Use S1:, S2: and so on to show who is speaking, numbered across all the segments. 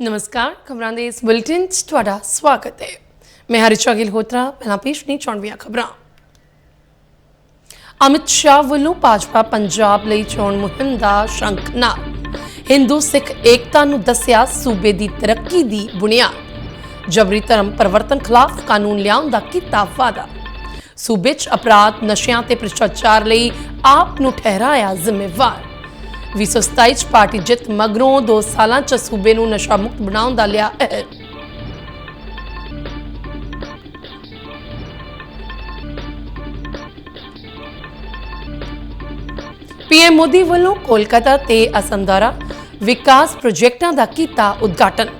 S1: नमस्कार, खबरां दे इस बुलेटिन च तुहाडा स्वागत है। मैं हरिचा गिलहोत्रा। पहला पेश ने चौंवियां खबरां। अमित शाह ਵੱਲੋਂ भाजपा पंजाब ਲਈ ਚੋਣ ਮੁਹਿੰਮ ਦਾ ਸ਼ੰਖਨਾਦ। ਹਿੰਦੂ ਸਿੱਖ ਏਕਤਾ ਨੂੰ ਦੱਸਿਆ ਸੂਬੇ ਦੀ ਤਰੱਕੀ ਦੀ ਬੁਨਿਆਦ। ਜਬਰੀ ਧਰਮ ਪਰਿਵਰਤਨ ਖਿਲਾਫ ਕਾਨੂੰਨ ਲਿਆਉਣ ਦਾ ਕੀਤਾ ਵਾਅਦਾ। ਸੂਬੇ 'ਚ ਅਪਰਾਧ, ਨਸ਼ਿਆਂ ਤੇ ਭ੍ਰਿਸ਼ਟਾਚਾਰ ਲਈ ਆਪ ਨੂੰ ਠਹਿਰਾਇਆ ਜ਼ਿੰਮੇਵਾਰ। 2027 'ਚ ਪਾਰਟੀ ਜਿੱਤ ਮਗਰੋਂ 2 ਸਾਲਾਂ 'ਚ ਸੂਬੇ ਨੂੰ ਨਸ਼ਾ ਮੁਕਤ ਬਣਾਉਣ ਦਾ ਲਿਆ ਅਹਿਦ। पीएम मोदी ਵੱਲੋਂ कोलकाता ਤੇ असम ਦੌਰਾ। विकास प्रोजेक्टां ਦਾ ਕੀਤਾ ਉਦਘਾਟਨ।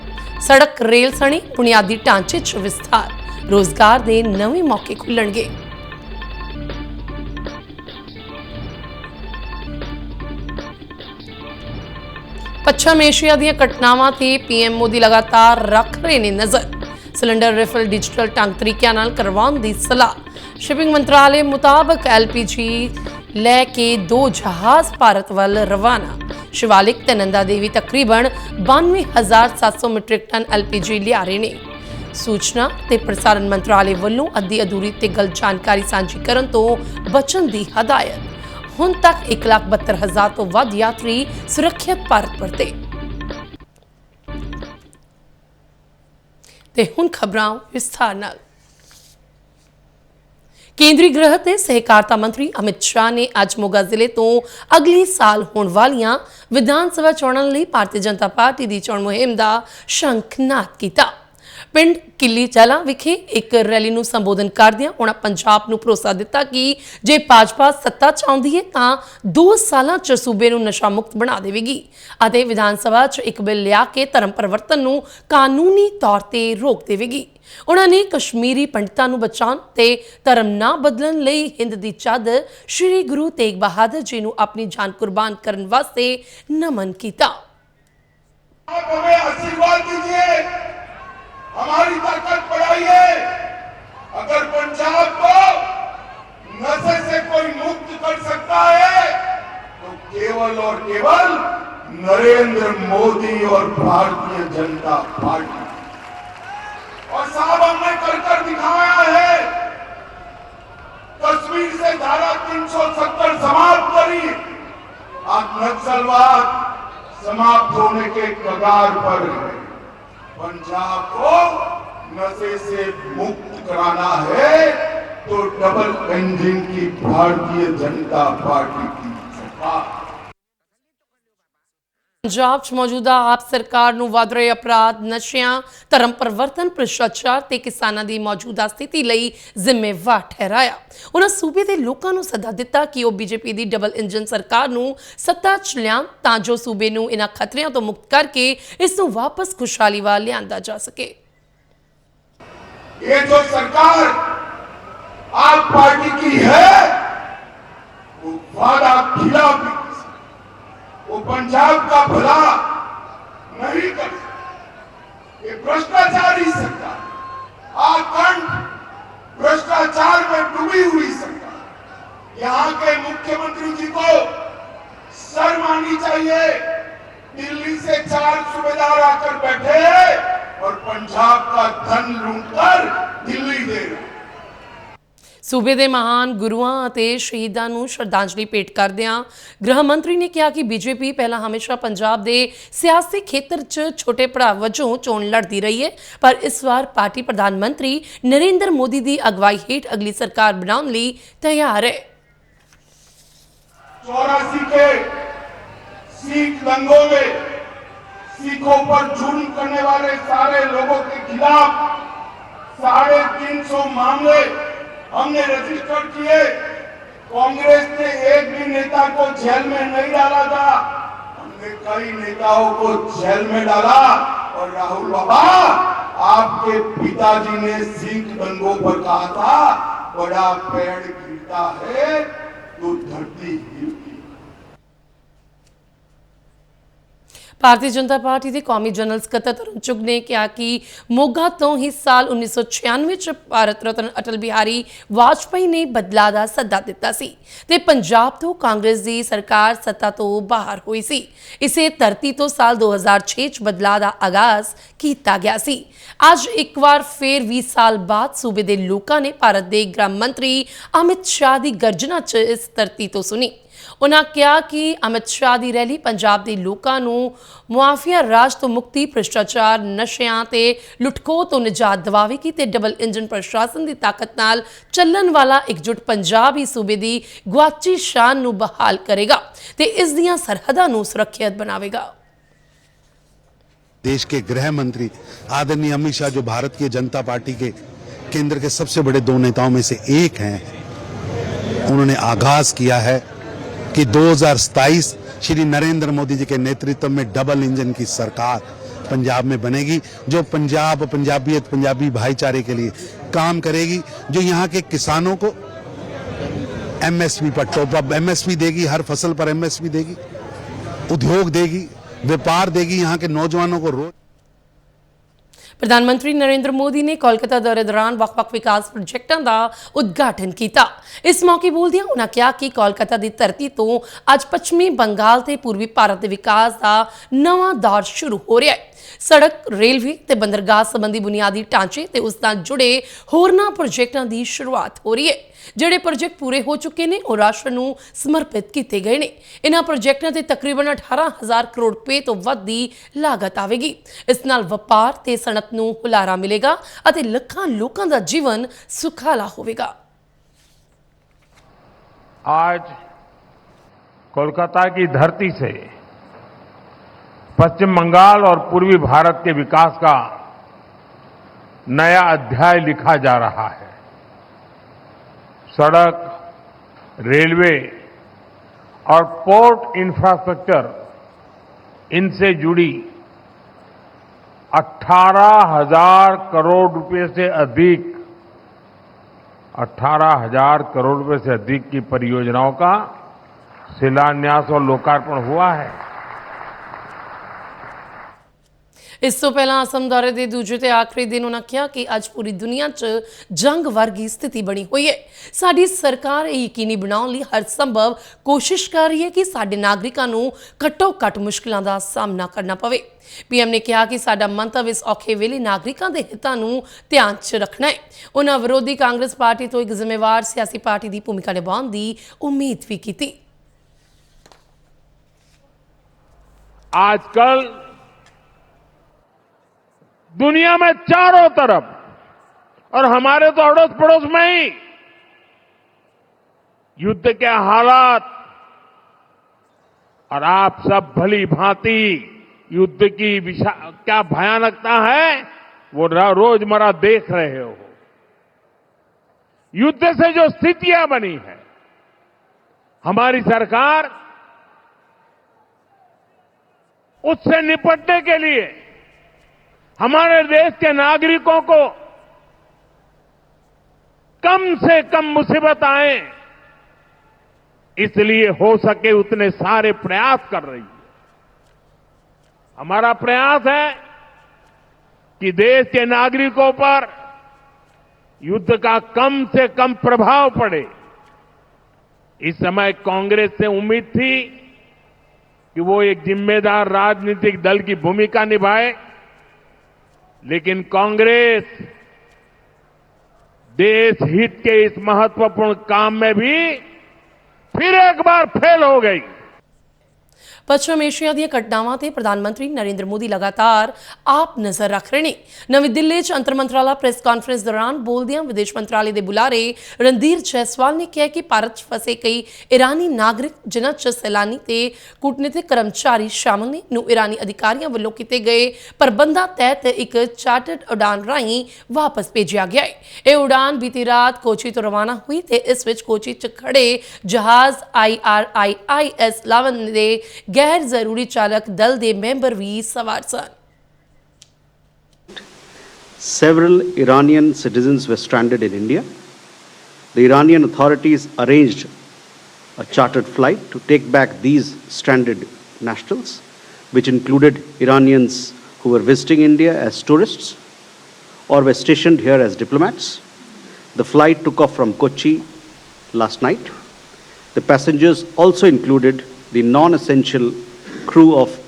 S1: सड़क रेल सणी बुनियादी ढांचे 'ਚ विस्तार। रोजगार ਦੇ ਨਵੇਂ ਮੌਕੇ ਖੁੱਲਣਗੇ। पश्चिम एशिया ਦੀਆਂ ਘਟਨਾਵਾਂ ਤੇ पीएम मोदी लगातार रख रहे ने नजर। सिलेंडर रिफिल डिजिटल ढंग तरीकों नाल करवाउण दी सलाह। शिपिंग मंत्रालय मुताबिक LPG लैके 2 जहाज भारत वाल रवाना। शिवालिक ते नंदा देवी तकरीबन 92,700 मीट्रिक टन LPG लिया रहे ने। सूचना ते प्रसारण मंत्रालय वालों अद्धी अधूरी ते गलत जानकारी साझी करन तो बचन दी हदायत। हुण तक 1,72,000 तो वध यात्री सुरक्षित भारत परते। ते हुण खबरां विस्तार नाल। केंद्रीय गृह ते सहकारिता मंत्री अमित शाह ने अज मोगा जिले तो अगले साल होने वालियां विधान सभा चोणां लई भारतीय जनता पार्टी की चोण मुहिम का शंखनाद किया। पिंड किली चला विखे एक रैली ਨੂੰ संबोधन करदियां उन्हां पंजाब ਨੂੰ भरोसा दिता कि जे भाजपा सत्ता च आउंदी है तां 2 सालां च सूबे ਨੂੰ नशा मुक्त बना देवेगी ਅਤੇ विधान सभा च एक बिल लिया के धर्म परिवर्तन ਨੂੰ कानूनी तौर ते रोक देवेगी। उन्होंने कश्मीरी पंडितां ਨੂੰ बचाउण ते धर्म ना बदलण ਲਈ हिंद दी चद श्री गुरु तेग बहादुर जी ਨੂੰ अपनी जान कुर्बान करन वास्ते नमन किया।
S2: हमारी ताकत बढ़ाइए। अगर पंजाब को नशे से कोई मुक्त कर सकता है तो केवल और केवल नरेंद्र मोदी और भारतीय जनता पार्टी। और साहब हमने कर दिखाया है। कश्मीर से धारा 370 समाप्त करी। अब नक्सलवाद समाप्त होने के कगार पर है। पंजाब को नशे से मुक्त कराना है तो डबल इंजन की भारतीय जनता पार्टी की सरकार।
S1: पंजाब च मौजूदा आप सरकार ਨੂੰ ਵਧ ਰਹੇ ਅਪਰਾਧ, ਨਸ਼ਿਆਂ, ਧਰਮ ਪਰਿਵਰਤਨ, ਭ੍ਰਿਸ਼ਟਾਚਾਰ ਤੇ ਕਿਸਾਨਾਂ ਦੀ ਮੌਜੂਦਾ ਸਥਿਤੀ ਲਈ ਜ਼ਿੰਮੇਵਾਰ ਠਹਿਰਾਇਆ। ਉਹਨਾਂ ਸੂਬੇ ਦੇ ਲੋਕਾਂ ਨੂੰ ਸੱਦਾ ਦਿੱਤਾ ਕਿ ਉਹ ਬੀਜੇਪੀ ਦੀ ਡਬਲ ਇੰਜਨ ਸਰਕਾਰ ਨੂੰ ਸੱਤਾ 'ਚ ਲਿਆਉਣ ਤਾਂ ਜੋ ਸੂਬੇ ਨੂੰ ਇਹਨਾਂ ਖਤਰਿਆਂ ਤੋਂ ਮੁਕਤ ਕਰਕੇ ਇਸ ਨੂੰ ਵਾਪਸ ਖੁਸ਼ਹਾਲੀ ਵੱਲ ਲਿਆਂਦਾ ਜਾ ਸਕੇ।
S2: ये जो सरकार आप पार्टी की है वो वादा खिलाफी, वो पंजाब का भला नहीं कर सकती। ये भ्रष्टाचारी सरकार, आकंठ भ्रष्टाचार में डूबी हुई सरकार। यहाँ के मुख्यमंत्री जी को शर्म आनी चाहिए। दिल्ली से 4 सूबेदार आकर बैठे और पंजाब का धन लूटकर दिल्ली दे रहे।
S1: सूबे के महान गुरुआं ਅਤੇ ਸ਼ਹੀਦਾਂ ਨੂੰ ਸ਼ਰਧਾਂਜਲੀ ਭੇਟ ਕਰਦਿਆਂ गृह मंत्री ने कहा कि बीजेपी पहला हमेशा पंजाब के सियासी खेत्र च छोटे भरा वजों चोण लड़ती रही है, पर इस बार पार्टी प्रधानमंत्री नरेंद्र मोदी की अगवाई हेठ अगली सरकार बनाने लई तैयार है।
S2: 84 के सिख दंगों में सिखों पर जुल्म करने वाले सारे लोगों के खिलाफ 350 मामले हमने रजिस्टर किए। कांग्रेस ने एक भी नेता को जेल में नहीं डाला था, हमने कई नेताओं को जेल में डाला। और राहुल बाबा, आपके पिताजी ने सिख दंगों पर कहा था बड़ा पेड़ गिरता है तो धरती हिलती।
S1: ਭਾਰਤੀ ਜਨਤਾ ਪਾਰਟੀ ਦੇ ਕੌਮੀ ਜਨਰਲ ਸਕੱਤਰ ਤਰੁਣ ਚੁੱਗ ਨੇ ਕਿਹਾ ਕਿ ਮੋਗਾ ਤੋਂ ਹੀ ਸਾਲ 1996 ਚ ਭਾਰਤ ਰਤਨ ਅਟਲ ਬਿਹਾਰੀ ਵਾਜਪਾਈ ਨੇ ਬਦਲਾਅ ਦਾ ਸੱਦਾ ਦਿੱਤਾ ਸੀ ਤੇ ਪੰਜਾਬ ਤੋਂ ਕਾਂਗਰਸ ਦੀ ਸਰਕਾਰ ਸੱਤਾ ਤੋਂ ਬਾਹਰ ਹੋਈ ਸੀ। ਇਸੇ ਧਰਤੀ ਤੋਂ ਸਾਲ 2006 ਚ ਬਦਲਾਅ ਦਾ ਆਗਾਜ਼ ਕੀਤਾ ਗਿਆ ਸੀ। ਅੱਜ ਇੱਕ ਵਾਰ ਫੇਰ 20 ਸਾਲ ਬਾਅਦ ਸੂਬੇ ਦੇ ਲੋਕਾਂ ਨੇ ਭਾਰਤ ਦੇ ਗ੍ਰਹਿ ਮੰਤਰੀ ਅਮਿਤ ਸ਼ਾਹ ਦੀ ਗਰਜਨਾ ਚ ਇਸ ਧਰਤੀ ਤੋਂ ਸੁਣੀ। उन्होंने कहा कि अमित शाह की रैली पंजाब के लोगों को मुआफिया राज तो मुक्ति, भ्रष्टाचार, नशियां ते लुटखोह तो निजात दिवावेगी ते डबल इंजन प्रशासन की ताकत नाल चलन वाला एकजुट पंजाब ही सूबे की गुआची शान नूं बहाल करेगा ते इस दियां सरहदां नूं सुरक्षित बनावेगा।
S3: देश के गृह मंत्री आदरणीय अमित शाह, जो भारत की जनता पार्टी के केंद्र के सबसे बड़े दो नेताओं में से एक हैं, उन्होंने आगाज किया है कि 2027 श्री नरेंद्र मोदी जी के नेतृत्व में डबल इंजन की सरकार पंजाब में बनेगी, जो पंजाब, पंजाबियत, पंजाबी भाईचारे के लिए काम करेगी, जो यहाँ के किसानों को एमएसपी पर टॉप अप एमएसपी देगी, हर फसल पर एमएसपी देगी, उद्योग देगी, व्यापार देगी, यहाँ के नौजवानों को रोज।
S1: प्रधानमंत्री नरेंद्र मोदी ने कोलकाता दौरे दौरान ਵੱਖ-ਵੱਖ विकास प्रोजेक्टों का उद्घाटन किया। इस मौके बोलदियां उन्होंने कहा कि कोलकाता की धरती तो अज पश्चिमी बंगाल ते पूर्वी भारत के विकास का नवा दौर शुरू हो रहा है। सड़क, रेलवे ते बंदरगाह संबंधी बुनियादी ढांचे ते उस नाल जुड़े होरना प्रोजेक्टों की शुरुआत हो रही है। ਜਿਹੜੇ प्रोजेक्ट पूरे हो चुके हैं और राष्ट्र ਨੂੰ समर्पित किए गए हैं। इन्हां प्रोजेक्टों से तकरीबन 18,000 करोड़ रुपए तो वध दी लागत आवेगी। इस नाल व्यापार ते सनत ਨੂੰ ਹੁਲਾਰਾ मिलेगा ਅਤੇ ਲੱਖਾਂ ਲੋਕਾਂ ਦਾ जीवन सुखाला होवेगा।
S4: आज कोलकाता की धरती से पश्चिम बंगाल और पूर्वी भारत के विकास का नया अध्याय लिखा जा रहा है। सड़क, रेलवे और पोर्ट इंफ्रास्ट्रक्चर, इनसे जुड़ी 18,000 करोड़ रुपए से अधिक 18,000 करोड़ रुपए से अधिक की परियोजनाओं का शिलान्यास और लोकार्पण हुआ है।
S1: इस तो पहला असम दौरे के दूजे ते आखिरी दिन उन्होंने कहा कि अज पूरी दुनिया च जंग वर्गी स्थिति बनी हुई है। साडी सरकार यकीनी बनाने लई हर संभव कोशिश कर रही है कि साडे नागरिकां नूं घट्टो घट्ट मुश्किलों का सामना करना पवे। पीएम ने कहा कि साडा मंतव इस औखे वेले नागरिकां दे हितां नूं ध्यान च रखना है। उन्होंने विरोधी कांग्रेस पार्टी तो एक जिम्मेवार सियासी पार्टी की भूमिका निभाउण दी उम्मीद भी की।
S4: आजकल दुनिया में चारों तरफ और हमारे तो अड़ोस पड़ोस में ही युद्ध के हालात, और आप सब भली भांति युद्ध की क्या भयानकता है वो रोजमर्रा देख रहे हो। युद्ध से जो स्थितियां बनी है, हमारी सरकार उससे निपटने के लिए हमारे देश के नागरिकों को कम से कम मुसीबत आए, इसलिए हो सके उतने सारे प्रयास कर रही है। हमारा प्रयास है कि देश के नागरिकों पर युद्ध का कम से कम प्रभाव पड़े। इस समय कांग्रेस से उम्मीद थी कि वो एक जिम्मेदार राजनीतिक दल की भूमिका निभाए, लेकिन कांग्रेस देश हित के इस महत्वपूर्ण काम में भी फिर एक बार फेल हो गई।
S1: पश्चिम एशिया दी घटनावां ते प्रधानमंत्री नरेंद्र मोदी लगातार आप नज़र रख रहे हैं। नवी दिल्ली च अंतर मंत्राला प्रेस कॉन्फ्रेंस दौरान बोलदियां विदेश मंत्रालय के बुलारे रणधीर जायसवाल ने कहा कि भारत च फसे कई ईरानी नागरिक, जिन्हां च सैलानी ते कूटनीतिक कर्मचारी शामिल ने, नूं ईरानी अधिकारियों वालों किए गए प्रबंधां तहत एक चार्टर्ड उड़ान राहीं वापस भेजा गया है। यह उड़ान बीती रात कोची तो रवाना हुई ते इस विच कोची च खड़े जहाज IRIIS 11 दे गैर जरूरी चालक दल दे मेंबर भी सवार सन।
S5: Several Iranian citizens were stranded in India. The Iranian authorities arranged a chartered flight to take back these stranded nationals. which included Iranians who were visiting India as tourists or were stationed here as diplomats. The flight took off from Kochi last night. The passengers also included the non-essential crew of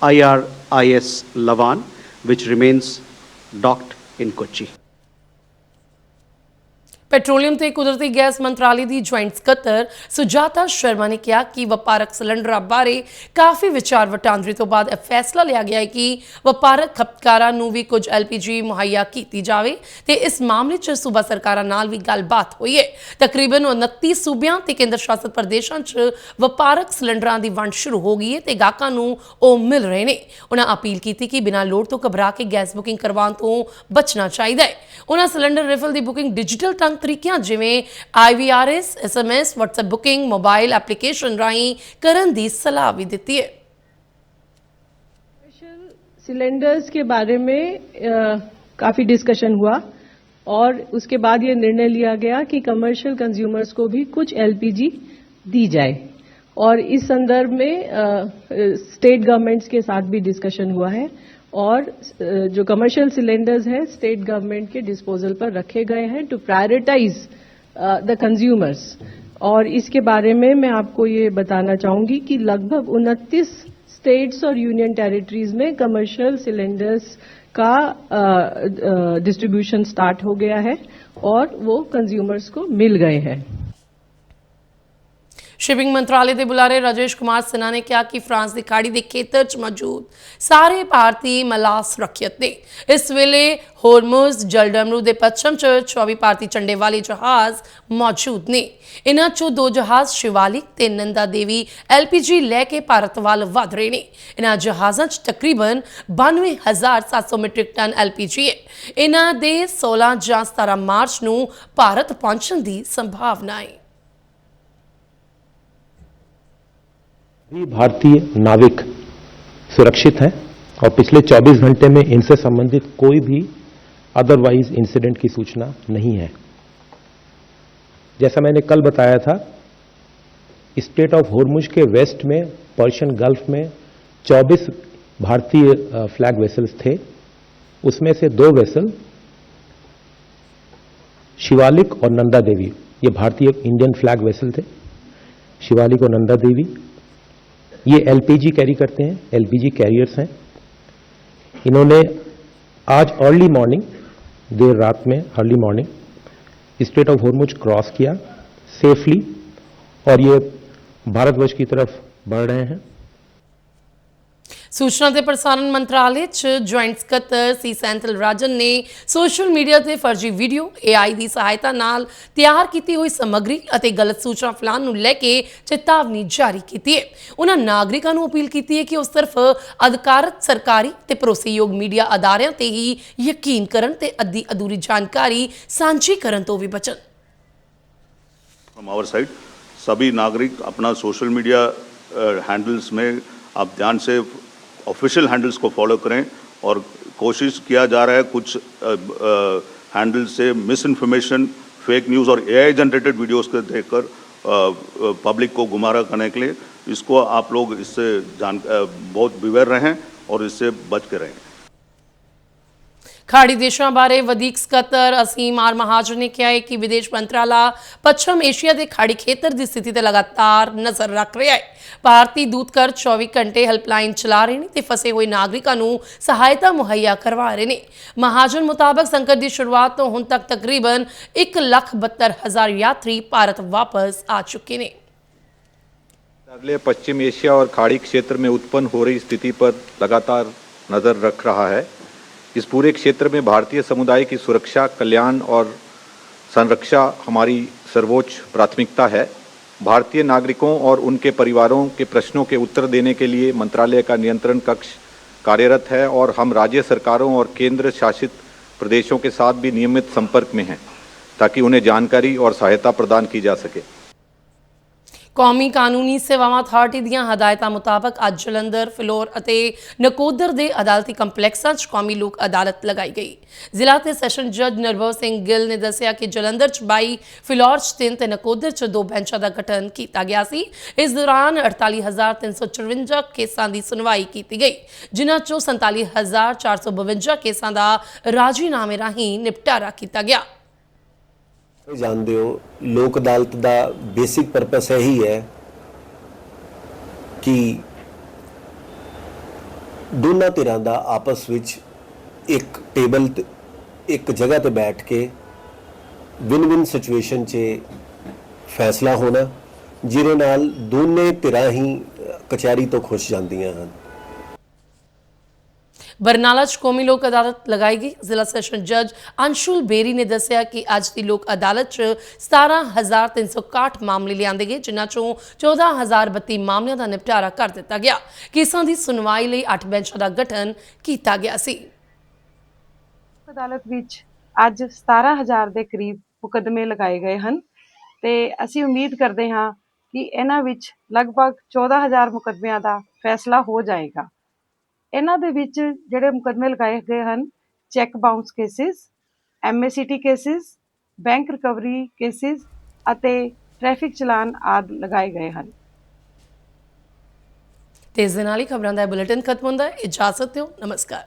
S5: IRIS Lavan, which remains docked in Kochi.
S1: Petroleum ਤੇ ਕੁਦਰਤੀ gas ਮੰਤਰਾਲੇ ਦੀ joint ਸਕੱਤਰ ਸੁਜਾਤਾ ਸ਼ਰਮਾ ਨੇ ਕਿਹਾ ਕਿ ਵਪਾਰਕ ਸਿਲੰਡਰਾਂ ਬਾਰੇ ਕਾਫੀ ਵਿਚਾਰ ਵਟਾਂਦਰੇ ਤੋਂ ਬਾਅਦ ਇਹ ਫੈਸਲਾ ਲਿਆ ਗਿਆ ਹੈ ਕਿ ਵਪਾਰਕ ਖਪਤਕਾਰਾਂ ਨੂੰ ਵੀ ਕੁਝ LPG ਮੁਹੱਈਆ ਕੀਤੀ ਜਾਵੇ ਤੇ ਇਸ ਮਾਮਲੇ 'ਚ ਸੂਬਾ ਸਰਕਾਰਾਂ ਨਾਲ ਵੀ ਗੱਲਬਾਤ ਹੋਈ ਹੈ। ਤਕਰੀਬਨ 29 ਸੂਬਿਆਂ ਤੇ ਕੇਂਦਰ ਸ਼ਾਸਿਤ ਪ੍ਰਦੇਸ਼ਾਂ 'ਚ ਵਪਾਰਕ ਸਿਲੰਡਰਾਂ ਦੀ ਵੰਡ ਸ਼ੁਰੂ ਹੋ ਗਈ ਹੈ ਤੇ ਗਾਹਕਾਂ ਨੂੰ ਉਹ ਮਿਲ ਰਹੇ ਨੇ। ਉਹਨਾਂ ਅਪੀਲ ਕੀਤੀ ਕਿ ਬਿਨਾਂ ਲੋੜ ਤੋਂ ਘਬਰਾ ਕੇ ਗੈਸ ਬੁਕਿੰਗ ਕਰਵਾਉਣ ਤੋਂ ਬਚਣਾ ਚਾਹੀਦਾ ਹੈ। ਉਹਨਾਂ ਸਿਲੰਡਰ ਰਿਫਿਲ ਦੀ ਬੁਕਿੰਗ ਡਿਜੀਟਲ ਢੰਗ ਤਰੀਕਿਆਂ ਜਿਵੇਂ IVRS, SMS, WhatsApp booking, mobile application राਹੀਂ ਕਰਨ ਦੀ सलाह भी ਦਿੱਤੀ है।
S6: सिलेंडर्स के बारे में काफी डिस्कशन हुआ और उसके बाद ये निर्णय लिया गया कि कमर्शियल कंज्यूमर्स को भी कुछ LPG दी जाए और इस संदर्भ में स्टेट गवर्नमेंट्स के साथ भी डिस्कशन हुआ है और जो कमर्शियल सिलेंडर्स हैं स्टेट गवर्नमेंट के डिस्पोजल पर रखे गए हैं टू प्रायोरिटाइज द कंज्यूमर्स। और इसके बारे में मैं आपको ये बताना चाहूंगी कि लगभग 29 स्टेट्स और यूनियन टेरिटरीज में कमर्शियल सिलेंडर्स का डिस्ट्रीब्यूशन स्टार्ट हो गया है और वो कंज्यूमर्स को मिल गए हैं।
S1: ਸ਼ਿਪਿੰਗ ਮੰਤਰਾਲੇ ਦੇ ਬੁਲਾਰੇ ਰਾਜੇਸ਼ ਕੁਮਾਰ ਸਿਨਹਾ ਨੇ ਕਿਹਾ ਕਿ ਫਰਾਂਸ ਦੀ ਖਾੜੀ ਦੇ ਖੇਤਰ 'ਚ ਮੌਜੂਦ ਸਾਰੇ ਭਾਰਤੀ ਮਲਾਹ ਸੁਰੱਖਿਅਤ ਨੇ। ਇਸ ਵੇਲੇ ਹੋਰਮੁਜ਼ ਜਲਡਮਰੂ ਦੇ ਪੱਛਮ 'ਚ 24 ਭਾਰਤੀ ਝੰਡੇ ਵਾਲੇ ਜਹਾਜ਼ ਮੌਜੂਦ ਨੇ। ਇਹਨਾਂ 'ਚੋਂ 2 ਜਹਾਜ਼ ਸ਼ਿਵਾਲਿਕ ਤੇ ਨੰਦਾ ਦੇਵੀ LPG ਲੈ ਕੇ ਭਾਰਤ ਵੱਲ ਵਧ ਰਹੇ ਨੇ। ਇਹਨਾਂ ਜਹਾਜ਼ਾਂ 'ਚ ਤਕਰੀਬਨ 92,700 ਮੀਟ੍ਰਿਕ ਟਨ LPG ਹੈ। ਇਹਨਾਂ ਦੇ 16 ਜਾਂ 17 ਮਾਰਚ ਨੂੰ ਭਾਰਤ ਪਹੁੰਚਣ ਦੀ ਸੰਭਾਵਨਾ ਹੈ।
S7: भी भारतीय नाविक सुरक्षित हैं और पिछले 24 घंटे में इनसे संबंधित कोई भी अदरवाइज इंसिडेंट की सूचना नहीं है। जैसा मैंने कल बताया था, स्टेट ऑफ होर्मुज के वेस्ट में पर्शियन गल्फ में 24 भारतीय फ्लैग वेसल्स थे। उसमें से 2 वेसल शिवालिक और नंदा देवी, ये भारतीय इंडियन फ्लैग वेसल थे। शिवालिक और नंदा देवी ये LPG कैरी करते हैं, LPG कैरियर्स हैं। इन्होंने आज अर्ली मॉर्निंग, देर रात में early morning straight of Hormuz cross किया सेफली और ये भारतवर्ष की तरफ बढ़ रहे हैं।
S1: सूचना ते प्रसारण मंत्रालय च ज्वाइंट ਸਕੱਤਰ सी सैंथल राजन ने सोशल मीडिया ਤੇ फर्जी वीडियो AI ਦੀ ਸਹਾਇਤਾ ਨਾਲ ਤਿਆਰ ਕੀਤੀ ਹੋਈ ਸਮੱਗਰੀ ਅਤੇ ਗਲਤ ਸੂਚਨਾ ਫੈਲਾਉਣ ਨੂੰ ਲੈ ਕੇ ਚੇਤਾਵਨੀ ਜਾਰੀ ਕੀਤੀ ਹੈ। ਉਹਨਾਂ ਨਾਗਰਿਕਾਂ ਨੂੰ ਅਪੀਲ ਕੀਤੀ ਹੈ ਕਿ ਉਹ ਸਿਰਫ ਅਧਿਕਾਰਤ ਸਰਕਾਰੀ ਤੇ ਭਰੋਸੇਯੋਗ ਮੀਡੀਆ ਅਦਾਰਿਆਂ ਤੇ ਹੀ ਯਕੀਨ ਕਰਨ ਤੇ ਅੱਧੀ ਅਧੂਰੀ ਜਾਣਕਾਰੀ ਸਾਂਝੀ ਕਰਨ ਤੋਂ ਵੀ ਬਚਣ।
S8: From our side, सभी नागरिक अपना सोशल मीडिया हैंडल्स में आप ध्यान से ऑफिशियल हैंडल्स को फॉलो करें और कोशिश किया जा रहा है कुछ हैंडल्स से मिस इन्फॉर्मेशन, फेक न्यूज़ और AI जनरेटेड वीडियोस को देखकर पब्लिक को गुमराह करने के लिए, इसको आप लोग इससे बहुत बिवेयर रहें और इससे बच के रहें।
S1: ਖਾੜੀ ਦੇਸ਼ਾਂ ਬਾਰੇ ਵਧੀਕ ਸਕੱਤਰ ਅਸੀਮ ਆਰ ਮਹਾਜਨ ਨੇ ਕਿਹਾ ਹੈ ਕਿ ਵਿਦੇਸ਼ ਮੰਤਰਾਲਾ ਪੱਛਮ ਏਸ਼ੀਆ ਦੇ ਖਾੜੀ ਖੇਤਰ ਦੀ ਸਥਿਤੀ ਤੇ ਲਗਾਤਾਰ ਨਜ਼ਰ ਰੱਖ ਰਿਹਾ ਹੈ। ਭਾਰਤੀ ਦੂਤਘਰ 24 ਘੰਟੇ ਹੈਲਪਲਾਈਨ ਚਲਾ ਰਹੇ ਨੇ ਤੇ ਫਸੇ ਹੋਏ ਨਾਗਰਿਕਾਂ ਨੂੰ ਸਹਾਇਤਾ ਮੁਹੱਈਆ ਕਰਵਾ ਰਹੇ ਨੇ। ਮਹਾਜਨ ਮੁਤਾਬਕ ਸੰਕਟ ਦੀ ਸ਼ੁਰੂਆਤ ਤੋਂ ਹੁਣ ਤੱਕ ਤਕਰੀਬਨ 1,72,000 यात्री भारत वापस आ चुके हैं।
S9: पश्चिम एशिया और खाड़ी क्षेत्र में उत्पन्न हो रही स्थिति पर लगातार नजर रख रहा है। इस पूरे क्षेत्र में भारतीय समुदाय की सुरक्षा, कल्याण और संरक्षा हमारी सर्वोच्च प्राथमिकता है। भारतीय नागरिकों और उनके परिवारों के प्रश्नों के उत्तर देने के लिए मंत्रालय का नियंत्रण कक्ष कार्यरत है और हम राज्य सरकारों और केंद्र शासित प्रदेशों के साथ भी नियमित संपर्क में हैं ताकि उन्हें जानकारी और सहायता प्रदान की जा सके।
S1: ਕੌਮੀ ਕਾਨੂੰਨੀ ਸੇਵਾਵਾਂ ਅਥਾਰਟੀ ਦੀਆਂ ਹਦਾਇਤਾਂ ਮੁਤਾਬਕ ਅੱਜ ਜਲੰਧਰ, ਫਿਲੌਰ ਅਤੇ ਨਕੋਦਰ ਦੇ ਅਦਾਲਤੀ ਕੰਪਲੈਕਸਾਂ 'ਚ ਕੌਮੀ ਲੋਕ ਅਦਾਲਤ ਲਗਾਈ ਗਈ। ਜ਼ਿਲ੍ਹਾ ਤੇ ਸੈਸ਼ਨ ਜੱਜ ਨਿਰਭਉ ਸਿੰਘ ਗਿੱਲ ਨੇ ਦੱਸਿਆ ਕਿ ਜਲੰਧਰ 'ਚ 22, ਫਿਲੌਰ 'ਚ 3 ਤੇ ਨਕੋਦਰ 'ਚ 2 ਬੈਂਚਾਂ ਦਾ ਗਠਨ ਕੀਤਾ ਗਿਆ ਸੀ। ਇਸ ਦੌਰਾਨ 48,354 ਕੇਸਾਂ ਦੀ ਸੁਣਵਾਈ ਕੀਤੀ ਗਈ, ਜਿਨ੍ਹਾਂ 'ਚੋਂ 47,452 ਕੇਸਾਂ ਦਾ ਰਾਜੀਨਾਮੇ ਰਾਹੀਂ ਨਿਪਟਾਰਾ ਕੀਤਾ ਗਿਆ।
S10: जानते हो लोक अदालत का बेसिक परपस यही है कि दोनों धिरां दा आपस विच एक टेबल एक जगह ते बैठ के विन विन सिचुएशन च फैसला होना, जिहदे नाल दोने धिरां ही कचहरी तो खुश जांदियां हन।
S1: बरनाला 'ਚ ਕੌਮੀ ਲੋਕ ਅਦਾਲਤ ਲਗਾਈ ਗਈ। ਜ਼ਿਲ੍ਹਾ ਸੈਸ਼ਨ ਜੱਜ ਅੰਸ਼ੁਲ ਬੇਰੀ ਨੇ ਦੱਸਿਆ ਕਿ ਅੱਜ ਦੀ ਲੋਕ ਅਦਾਲਤ 'ਚ 17,361 ਮਾਮਲੇ ਲਿਆਂਦੇ ਗਏ, ਜਿਨ੍ਹਾਂ 'ਚੋਂ 14,032 ਮਾਮਲਿਆਂ ਦਾ ਨਿਪਟਾਰਾ ਕਰ ਦਿੱਤਾ ਗਿਆ। ਕੇਸਾਂ ਦੀ ਸੁਣਵਾਈ ਲਈ 8 ਬੈਂਚਾਂ ਦਾ ਗਠਨ ਕੀਤਾ ਗਿਆ ਸੀ।
S11: ਅਦਾਲਤ ਵਿੱਚ ਅੱਜ 17,000 ਦੇ ਕਰੀਬ ਮੁਕੱਦਮੇ ਲਗਾਏ ਗਏ ਹਨ ਤੇ ਅਸੀਂ ਉਮੀਦ ਕਰਦੇ ਹਾਂ ਕਿ ਇਹਨਾਂ ਵਿੱਚ ਲਗਭਗ 14,000 ਮੁਕੱਦਮਿਆਂ ਦਾ ਫੈਸਲਾ ਹੋ ਜਾਏਗਾ। ਇਹਨਾਂ ਦੇ ਵਿੱਚ ਜਿਹੜੇ ਮੁਕੱਦਮੇ ਲਗਾਏ ਗਏ ਹਨ, check bounce cases, MACT cases, bank recovery cases ਅਤੇ ਟ੍ਰੈਫਿਕ ਚਲਾਨ ਆਦਿ ਲਗਾਏ ਗਏ ਹਨ।
S1: ਤੇ ਇਸ ਦੇ ਨਾਲ ਹੀ ਖਬਰਾਂ ਦਾ ਬੁਲੇਟਿਨ ਖਤਮ ਹੁੰਦਾ ਹੈ। ਇਜਾਜ਼ਤ ਦਿਓ, ਨਮਸਕਾਰ।